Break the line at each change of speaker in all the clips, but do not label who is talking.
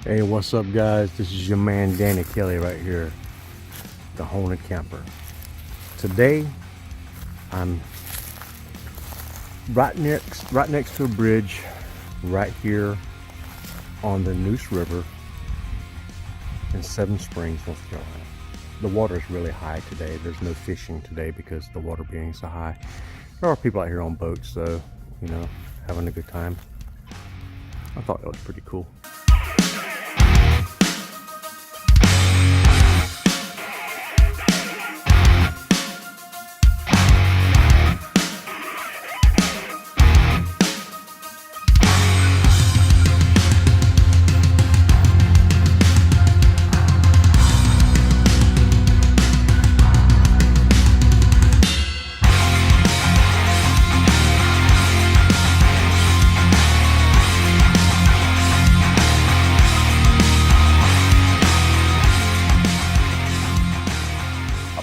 Hey, what's up guys? This is your man Danny Kelly right here, the Haunted Camper. Today I'm right next to a bridge right here on the Neuse River in Seven Springs, North Carolina. The water is really high today. There's no fishing today because the water being so high. There are people out here on boats though, you know, having a good time. I thought that was pretty cool.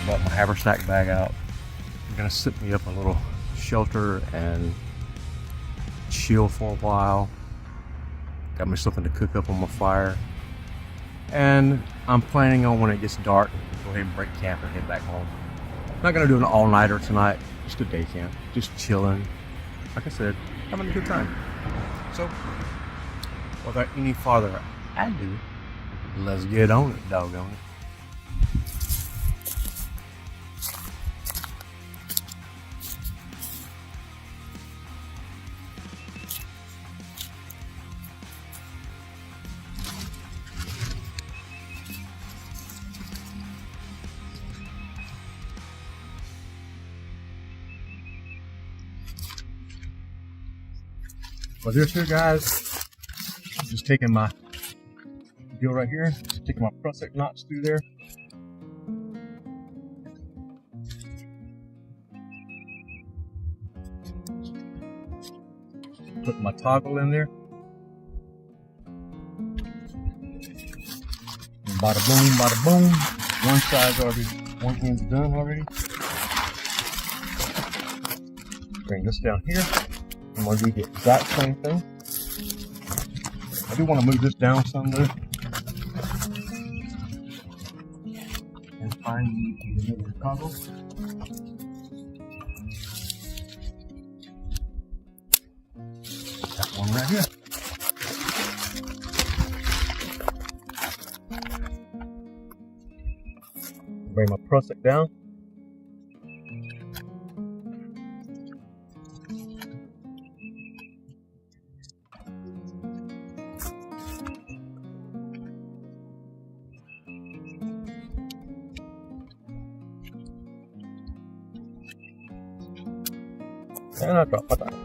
Brought my haversack bag out. I'm gonna set me up a little shelter and chill for a while. Got me something to cook up on my fire, and I'm planning on when it gets dark, go ahead and break camp and head back home. Not gonna do an all-nighter tonight, just a day camp, just chilling. Like I said, having a good time. So, without any further ado, let's get on it, doggone it. Well, this here, guys, I'm just taking my deal right here, just taking my prusik knots through there. Put my toggle in there. And bada boom, bada boom. One side's already, one end's done already. Bring this down here. I'm going to do the exact same thing. I do want to move this down some though. And find the toggle. That one right here. Bring my prusik down. And I drop my toggle.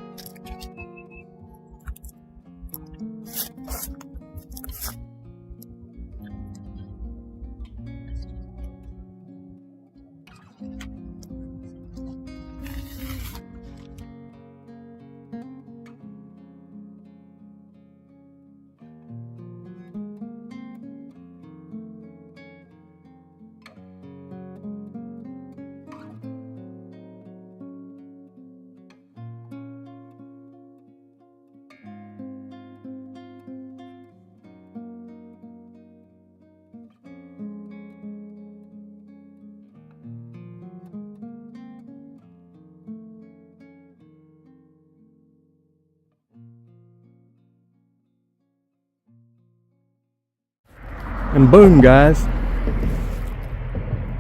And boom, guys,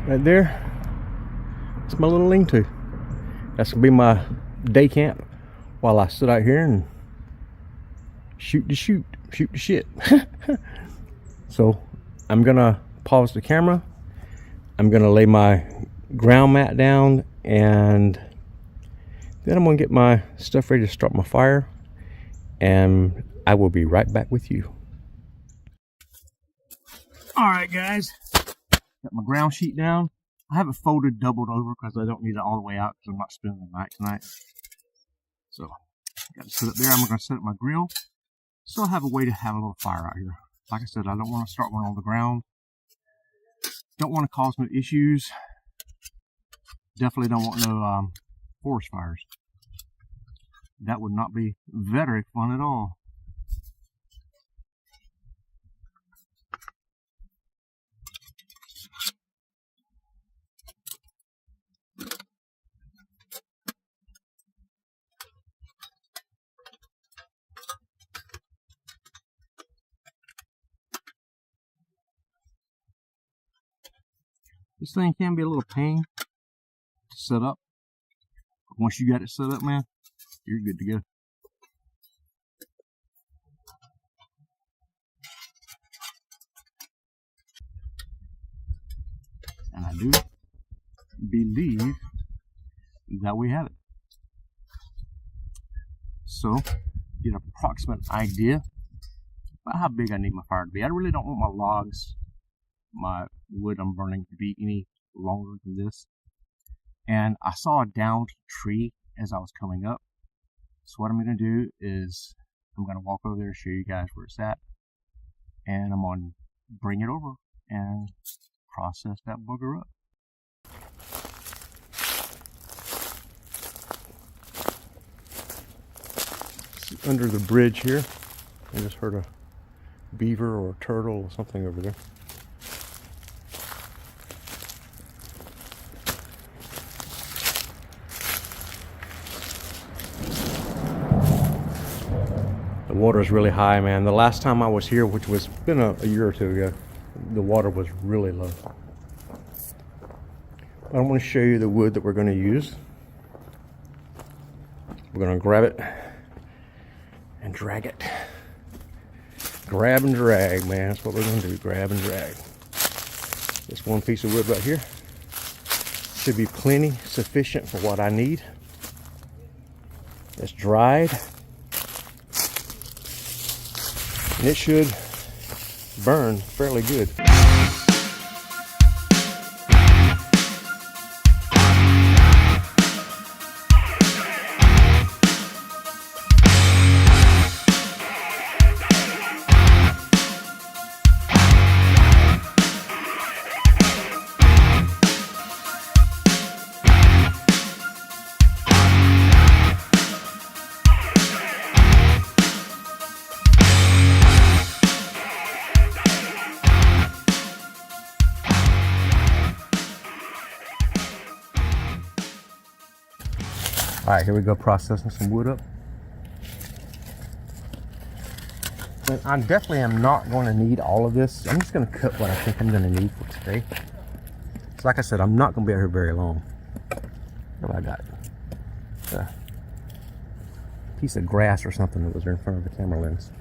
right there, it's my little lean-to. That's gonna be my day camp while I sit out here and shoot the shit. So I'm gonna pause the camera. I'm gonna lay my ground mat down, and then I'm gonna get my stuff ready to start my fire, and I will be right back with you. Alright guys, got my ground sheet down. I have it folded, doubled over because I don't need it all the way out because I'm not spending the night tonight. So, got to set it there. I'm going to set up my grill. So I have a way to have a little fire out here. Like I said, I don't want to start one on the ground. Don't want to cause no issues. Definitely don't want no forest fires. That would not be very fun at all. This thing can be a little pain to set up. Once you got it set up, man, you're good to go. And I do believe that we have it. So, get an approximate idea about how big I need my fire to be. I really don't want my logs, my wood I'm burning, to be any longer than this. And I saw a downed tree as I was coming up. So what I'm going to do is I'm going to walk over there, show you guys where it's at, and I'm going to bring it over and process that booger up. Under the bridge here, I just heard a beaver or a turtle or something over there. The water is really high, man. The last time I was here, which was been a year or two ago, the water was really low. I want to show you the wood that we're going to use. We're going to grab it and drag it. Grab and drag, man. That's what we're going to do. Grab and drag. This one piece of wood right here should be plenty sufficient for what I need. It's dried. And it should burn fairly good. All right, here we go, processing some wood up. And I definitely am not going to need all of this. I'm just going to cut what I think I'm going to need for today. So like I said, I'm not going to be out here very long. What have I got? A piece of grass or something that was in front of the camera lens.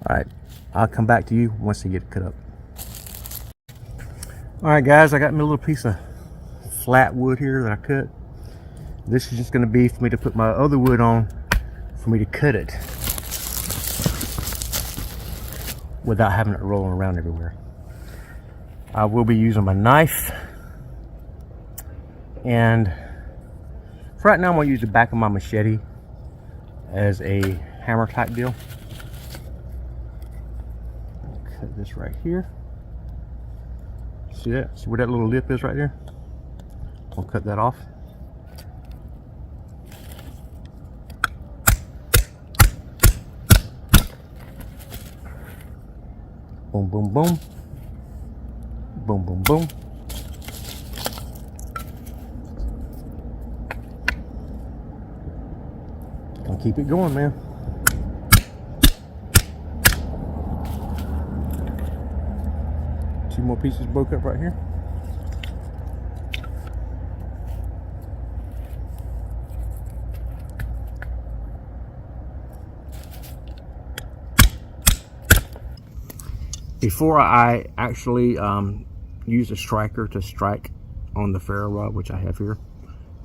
Alright, I'll come back to you once they get cut up. Alright guys, I got me a little piece of flat wood here that I cut. This is just going to be for me to put my other wood on, for me to cut it without having it rolling around everywhere. I will be using my knife, and for right now I'm going to use the back of my machete as a hammer type deal. Cut this right here. See that? See where that little lip is right there? I'll cut that off. Boom, boom, boom. Boom, boom, boom. And keep it going, man. Two more pieces broke up right here. Before I actually use a striker to strike on the ferro rod, which I have here,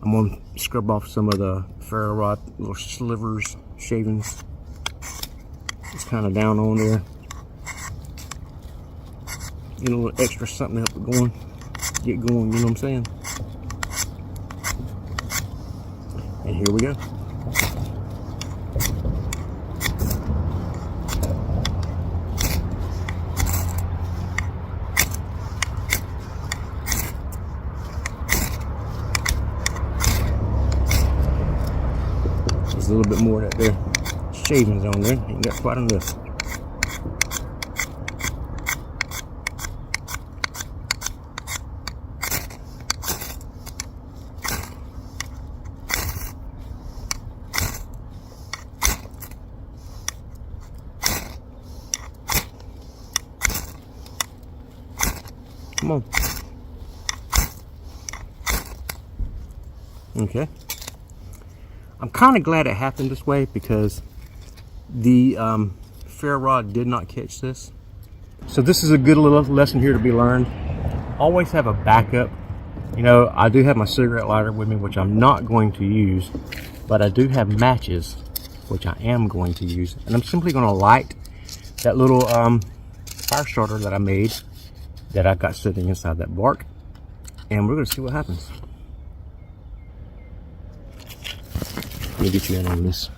I'm going to scrub off some of the ferro rod little slivers, shavings, just kind of down on there. Get a little extra something to help it going, get going, you know what I'm saying? And here we go. a little bit more of that there shavings on there. Ain't got quite enough. Come on. Okay. I'm kind of glad it happened this way because the ferro rod did not catch this. So this is a good little lesson here to be learned. Always have a backup. You know, I do have my cigarette lighter with me, which I'm not going to use, but I do have matches, which I am going to use. And I'm simply going to light that little fire starter that I made that I got sitting inside that bark, and we're going to see what happens. Let me get you in on this.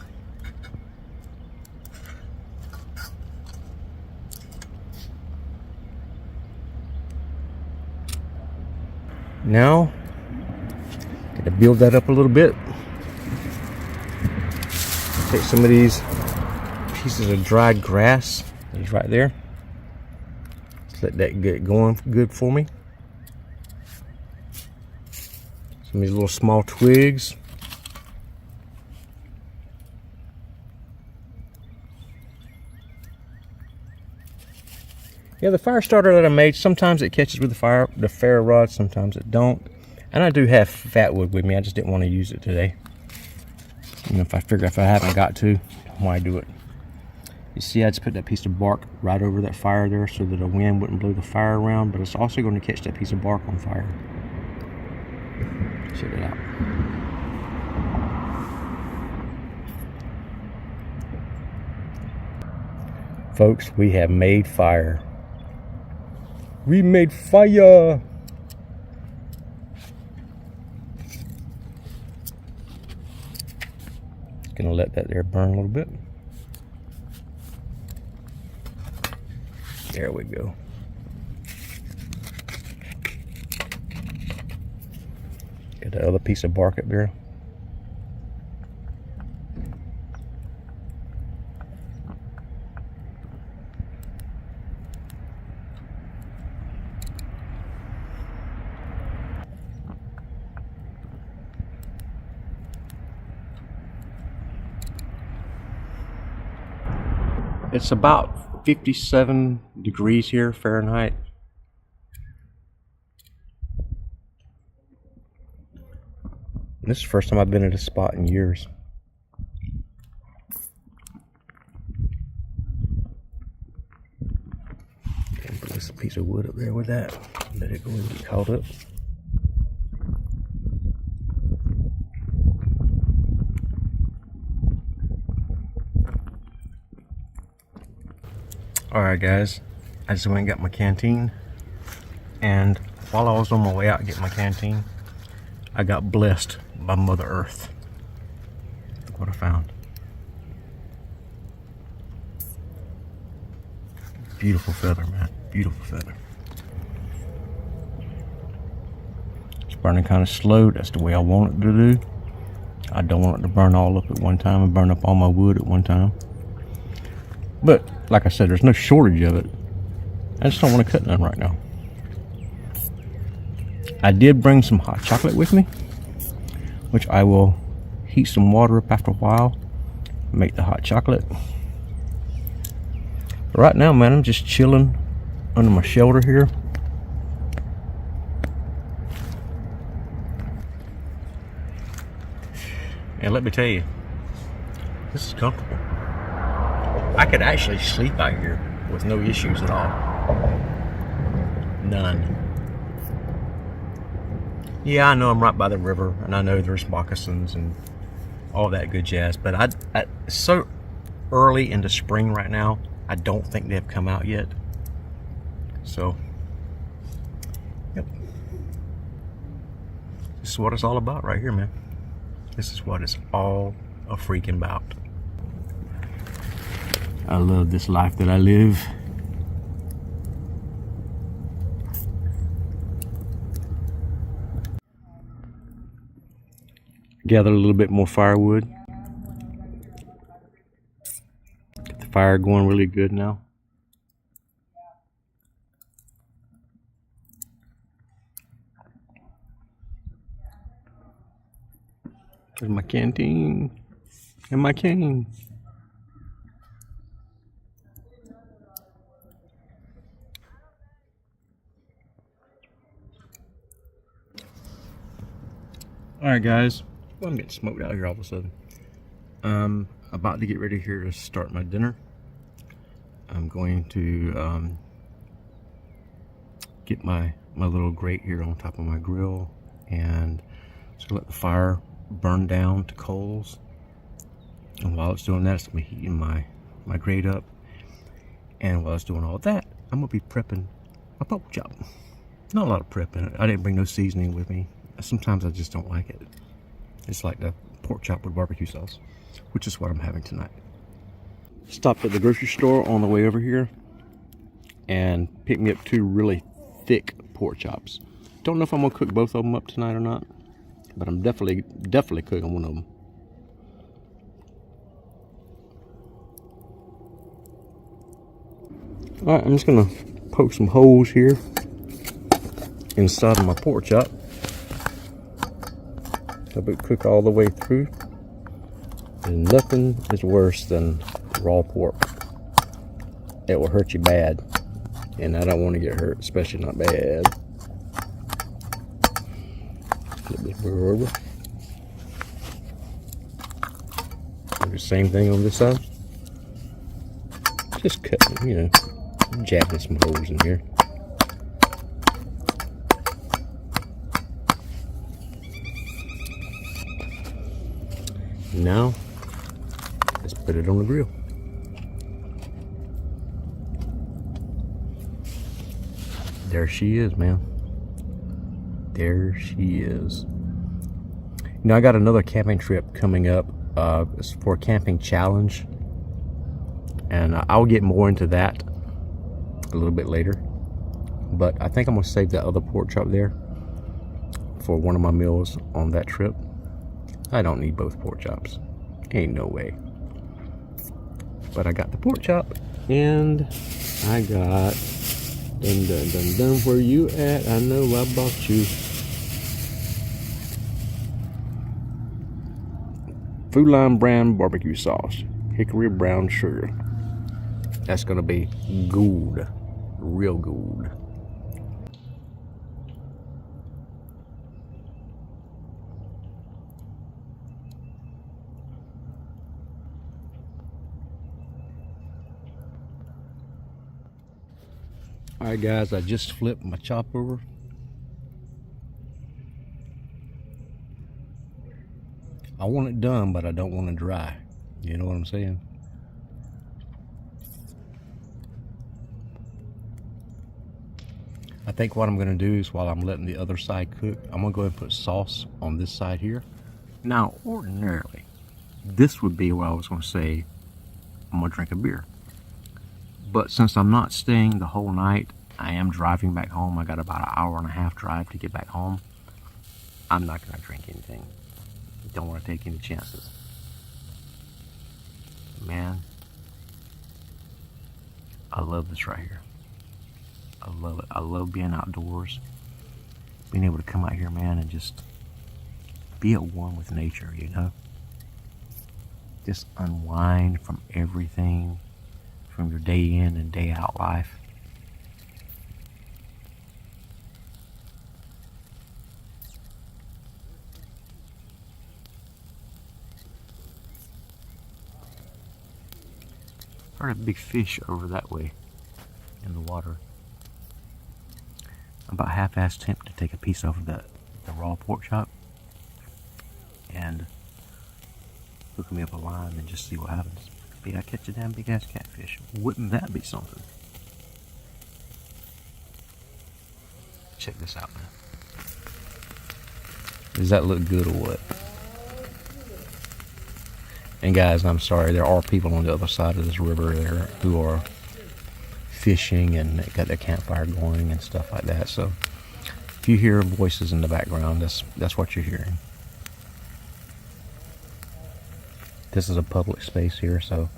Now, gotta build that up a little bit. Take some of these pieces of dried grass, these right there. Let that get going good for me. Some of these little small twigs. Yeah, the fire starter that I made, sometimes it catches with the ferro rod, sometimes it don't. And I do have fat wood with me, I just didn't want to use it today. You know, if I figure if I haven't got to, why do it? You see, I just put that piece of bark right over that fire there so that the wind wouldn't blow the fire around, but it's also going to catch that piece of bark on fire. Check it out. Folks, we have made fire. We made fire! Just gonna let that there burn a little bit. There we go. Got the other piece of bark up there. It's about 57 degrees here Fahrenheit. This is the first time I've been at a spot in years. And put this piece of wood up there with that. Let it go and get caught up. Alright guys, I just went and got my canteen, and while I was on my way out to get my canteen, I got blessed by Mother Earth. Look what I found. Beautiful feather, man. Beautiful feather. It's burning kind of slow. That's the way I want it to do. I don't want it to burn all up at one time and burn up all my wood at one time. But like I said, there's no shortage of it. I just don't want to cut none right now. I did bring some hot chocolate with me, which I will heat some water up after a while, make the hot chocolate. But right now, man, I'm just chilling under my shelter here. And let me tell you, this is comfortable. I could actually sleep out here with no issues at all. None. Yeah, I know I'm right by the river, and I know there's moccasins and all that good jazz, but it's so early into spring right now, I don't think they've come out yet. So, yep. This is what it's all about right here, man. This is what it's all a freaking about. I love this life that I live. Gather a little bit more firewood. fire going really good now. There's my canteen and my cane. Alright guys, well, I'm getting smoked out here all of a sudden. I'm about to get ready here to start my dinner. I'm going to get my little grate here on top of my grill, and just let the fire burn down to coals. And while it's doing that, it's going to be heating my grate up. And while it's doing all that, I'm going to be prepping my pork chop. Not a lot of prepping. I didn't bring no seasoning with me. Sometimes I just don't like it. It's like the pork chop with barbecue sauce, which is what I'm having tonight. Stopped at the grocery store on the way over here and picked me up 2 really thick pork chops. Don't know if I'm gonna cook both of them up tonight or not, but I'm definitely cooking one of them. All right, I'm just gonna poke some holes here inside of my pork chop. So it cook all the way through. And nothing is worse than raw pork. It will hurt you bad, and I don't want to get hurt, especially not bad. A little bit more over. Do the same thing on this side. Just cutting, you know, jabbing some holes in here. Now, let's put it on the grill. There she is, man. There she is. You know, I got another camping trip coming up. It's for a camping challenge. And I'll get more into that a little bit later. But I think I'm going to save that other pork chop there for one of my meals on that trip. I don't need both pork chops. Ain't no way. But I got the pork chop, and I got dun where you at? I know I bought you. Food Line brand barbecue sauce, hickory brown sugar. That's gonna be good, real good. Alright guys, I just flipped my chop over. I want it done, but I don't want it dry. You know what I'm saying? I think what I'm going to do is, while I'm letting the other side cook, I'm going to go ahead and put sauce on this side here. Now, ordinarily, this would be where I was going to say I'm going to drink a beer. But since I'm not staying the whole night, I am driving back home. I got about an hour and a half drive to get back home. I'm not going to drink anything. Don't want to take any chances. Man, I love this right here. I love it. I love being outdoors. Being able to come out here, man, and just be at one with nature, you know? Just unwind from everything, from your day in and day out life. I heard a big fish over that way in the water. I'm about half-assed tempted to take a piece off of the raw pork chop and hook me up a line and just see what happens. Maybe I catch a damn big ass catfish. Wouldn't that be something? Check this out, man. Does that look good or what? And guys, I'm sorry, there are people on the other side of this river there who are fishing and got their campfire going and stuff like that. So if you hear voices in the background, that's what you're hearing. This is a public space here, so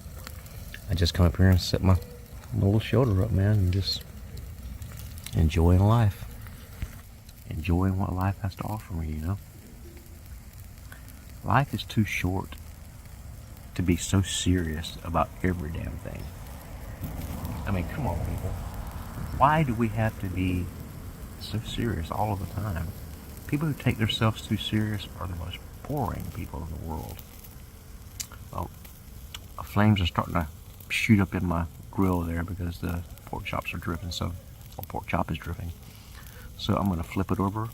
I just come up here and set my little shoulder up, man, and just enjoying life. Enjoying what life has to offer me, you know? Life is too short to be so serious about every damn thing. I mean, come on, people. Why do we have to be so serious all of the time? People who take themselves too serious are the most boring people in the world. Well, flames are starting to shoot up in my grill there because the pork chops are dripping, or pork chop is dripping. So I'm gonna flip it over,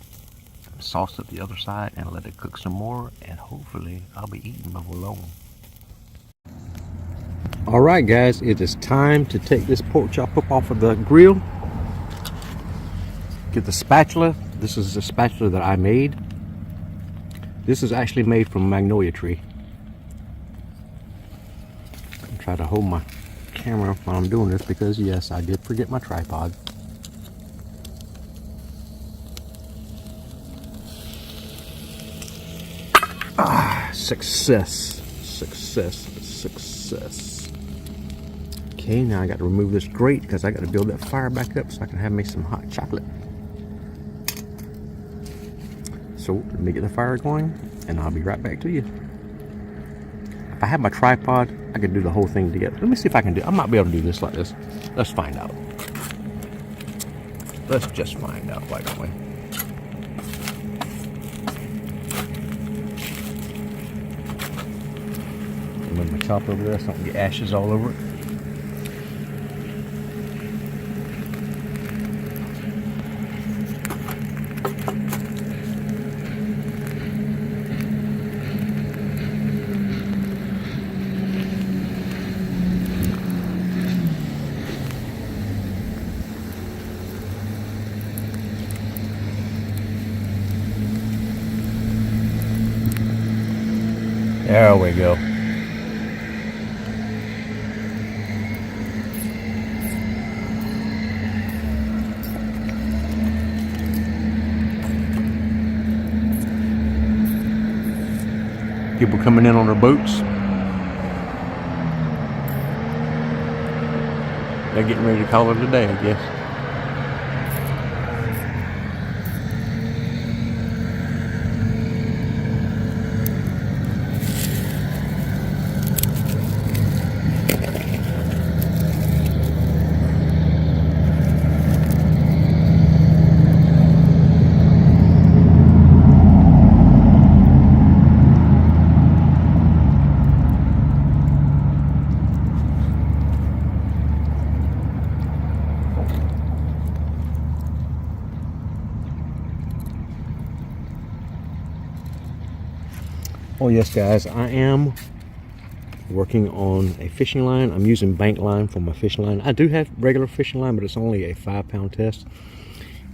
sauce it the other side, and let it cook some more, and hopefully I'll be eating before long. All right, guys, it is time to take this pork chop up off of the grill. Get the spatula. This is the spatula that I made. This is actually made from magnolia tree. I'm trying to hold my camera while I'm doing this because, yes, I did forget my tripod. Success. Okay, now I got to remove this grate because I got to build that fire back up so I can have me some hot chocolate. So let me get the fire going and I'll be right back to you. If I had my tripod, I could do the whole thing together. Let me see if I can do it. I might be able to do this like this. Let's find out. Let's just find out, why don't we? Move my chop over there so I don't get ashes all over it. There we go. People coming in on their boats. They're getting ready to call it a day, I guess. Oh yes, guys, I am working on a fishing line. I'm using bank line for my fishing line. I do have regular fishing line, but it's only a 5-pound test.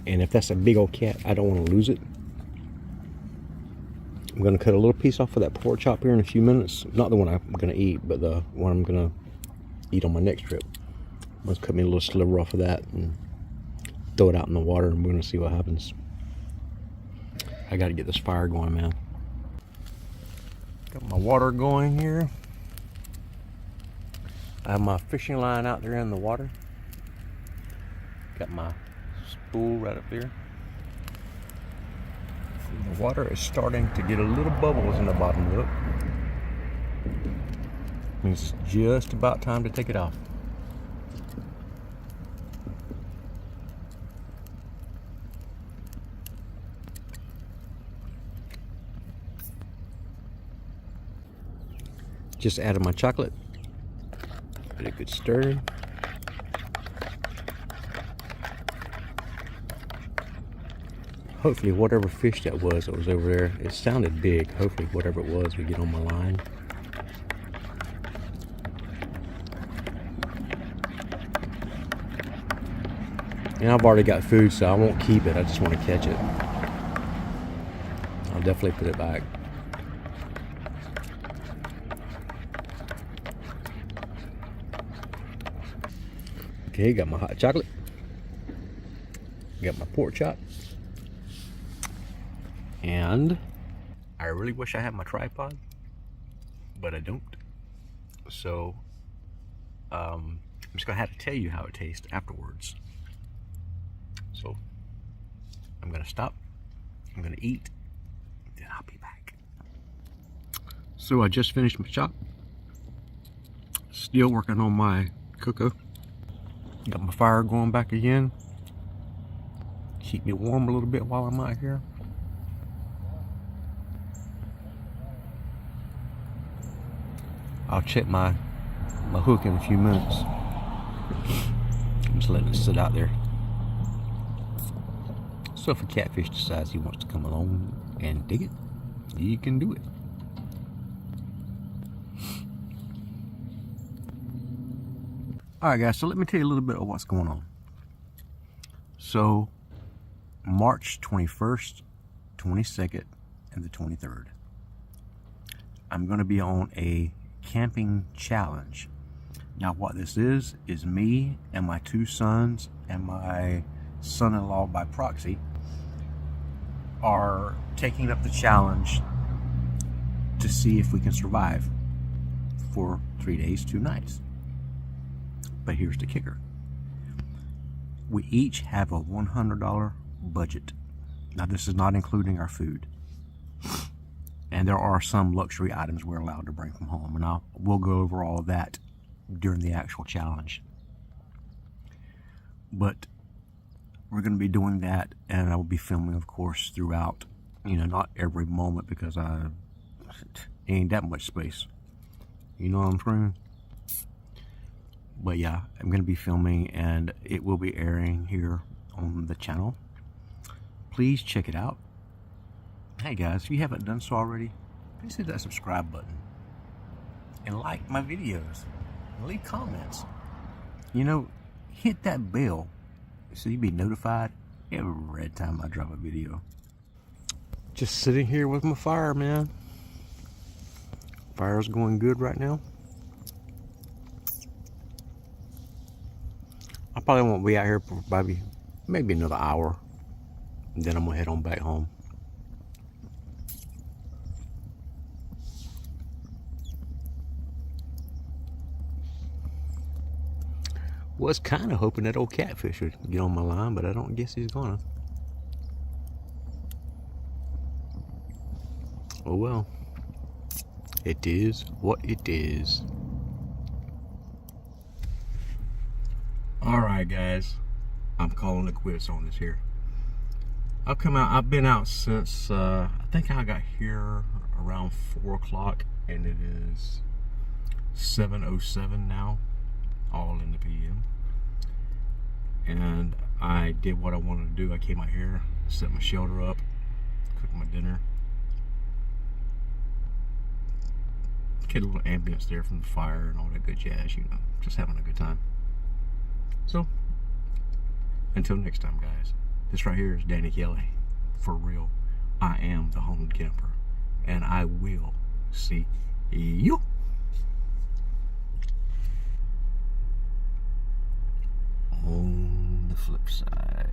And if that's a big old cat, I don't want to lose it. I'm going to cut a little piece off of that pork chop here in a few minutes. Not the one I'm going to eat, but the one I'm going to eat on my next trip. I'm going to cut me a little sliver off of that and throw it out in the water, and we're going to see what happens. I got to get this fire going, man. Got my water going here. I have my fishing line out there in the water. Got my spool right up there. The water is starting to get a little bubbles in the bottom of it. It's just about time to take it off. Just added my chocolate. Get a good stir. Hopefully whatever fish that was over there, it sounded big. Hopefully whatever it was we get on my line. And I've already got food, so I won't keep it. I just want to catch it. I'll definitely put it back. Okay, got my hot chocolate. Got my pork chop. And I really wish I had my tripod, but I don't. So I'm just gonna have to tell you how it tastes afterwards. So I'm gonna stop, I'm gonna eat, then I'll be back. So I just finished my chop. Still working on my cocoa. Got my fire going back again. Keep me warm a little bit while I'm out here. I'll check my hook in a few minutes. I'm just letting it sit out there. So if a catfish decides he wants to come along and dig it, you can do it. Alright guys, so let me tell you a little bit of what's going on. So March 21st, 22nd, and the 23rd, I'm going to be on a camping challenge. Now what this is me and my 2 sons and my son-in-law by proxy are taking up the challenge to see if we can survive for 3 days, 2 nights. But here's the kicker. We each have a $100 budget. Now this is not including our food. And there are some luxury items we're allowed to bring from home. And we'll go over all of that during the actual challenge. But we're going to be doing that, and I will be filming, of course, throughout. You know, not every moment, because it ain't that much space. You know what I'm saying? But yeah, I'm going to be filming, and it will be airing here on the channel. Please check it out. Hey guys, if you haven't done so already, please hit that subscribe button and like my videos and leave comments. You know, hit that bell so you'll be notified every time I drop a video. Just sitting here with my fire, man. Fire's going good right now. I probably won't be out here for maybe another hour, and then I'm gonna head on back home. Was kind of hoping that old catfish would get on my line, but I don't guess he's gonna. Oh well. It is what it is. Alright guys, I'm calling it quits on this here. I've been out since, I think I got here around 4 o'clock, and it is 7:07 now, all in the PM. And I did what I wanted to do. I came out here, set my shelter up, cooked my dinner. Get a little ambience there from the fire and all that good jazz, you know, just having a good time. So, until next time, guys, this right here is Danny Kelly. For real, I am the home camper, and I will see you on the flip side.